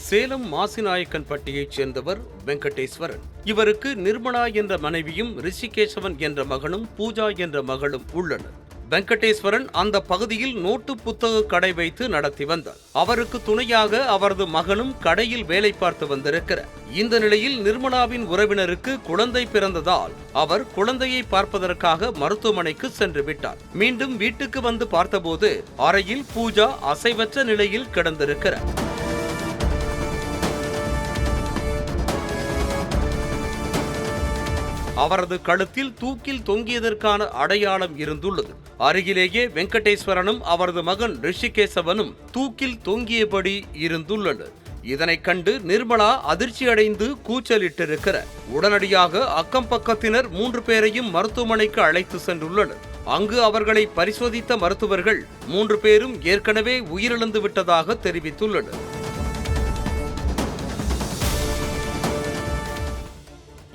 சேலம் மாசிநாயக்கன்பட்டியைச் சேர்ந்தவர் வெங்கடேஸ்வரன். இவருக்கு நிர்மலா என்ற மனைவியும் ரிஷிகேசவன் என்ற மகனும் பூஜா என்ற மகளும் உள்ளனர். வெங்கடேஸ்வரன் அந்த பகுதியில் நோட்டு புத்தக கடை வைத்து நடத்தி வந்தார். அவருக்கு துணையாக அவரது மகனும் கடையில் வேலை பார்த்து வந்திருக்கிறார். இந்த நிலையில் நிர்மலாவின் உறவினருக்கு குழந்தை பிறந்ததால் அவர் குழந்தையை பார்ப்பதற்காக மருத்துவமனைக்கு சென்று விட்டார். மீண்டும் வீட்டுக்கு வந்து பார்த்தபோது அறையில் பூஜா அசைவற்ற நிலையில் கிடந்திருக்கிறார். அவரது கழுத்தில் தூக்கில் தொங்கியதற்கான அடையாளம் இருந்துள்ளது. அருகிலேயே வெங்கடேஸ்வரனும் அவரது மகன் ரிஷிகேசவனும் தூக்கில் தொங்கியபடி இருந்துள்ளனர். இதனை கண்டு நிர்மலா அதிர்ச்சியடைந்து கூச்சலிட்டிருக்கிறார். உடனடியாக அக்கம் பக்கத்தினர் 3 பேரையும் மருத்துவமனைக்கு அழைத்து சென்றுள்ளனர். அங்கு அவர்களை பரிசோதித்த மருத்துவர்கள் 3 பேரும் ஏற்கனவே உயிரிழந்து விட்டதாக தெரிவித்துள்ளனர்.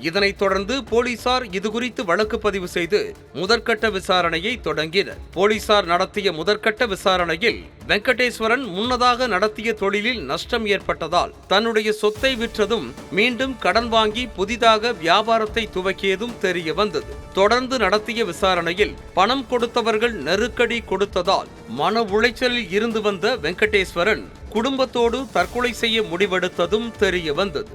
இதனைத் தொடர்ந்து போலீசார் இதுகுறித்து வழக்கு பதிவு செய்து முதற்கட்ட விசாரணையை தொடங்கினர். போலீசார் நடத்திய முதற்கட்ட விசாரணையில் வெங்கடேஸ்வரன் முன்னதாக நடத்திய தொழிலில் நஷ்டம் ஏற்பட்டதால் தன்னுடைய சொத்தை விற்றதும் மீண்டும் கடன் வாங்கி புதிதாக வியாபாரத்தை துவக்கியதும் தெரிய வந்தது. தொடர்ந்து நடத்திய விசாரணையில் பணம் கொடுத்தவர்கள் நெருக்கடி கொடுத்ததால் மன உளைச்சலில் இருந்து வந்த வெங்கடேஸ்வரன் குடும்பத்தோடு தற்கொலை செய்ய முடிவெடுத்ததும் தெரிய வந்தது.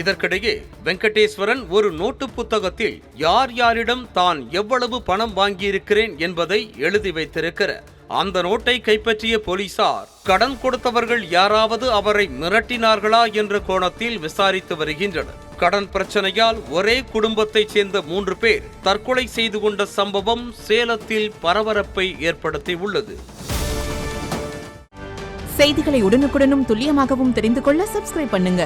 இதற்கிடையே வெங்கடேஸ்வரன் ஒரு நோட்டு புத்தகத்தில் யார் யாரிடம் தான் எவ்வளவு பணம் வாங்கியிருக்கிறேன் என்பதை எழுதி வைத்திருக்கிறார். அந்த நோட்டை கைப்பற்றிய போலீசார் கடன் கொடுத்தவர்கள் யாராவது அவரை மிரட்டினார்களா என்ற கோணத்தில் விசாரித்து வருகின்றனர். கடன் பிரச்சனையால் ஒரே குடும்பத்தைச் சேர்ந்த 3 பேர் தற்கொலை செய்து கொண்ட சம்பவம் சேலத்தில் பரபரப்பை ஏற்படுத்தியுள்ளது. செய்திகளை உடனுக்குடனும் துல்லியமாகவும் தெரிந்து கொள்ள சப்ஸ்கிரைப் பண்ணுங்க.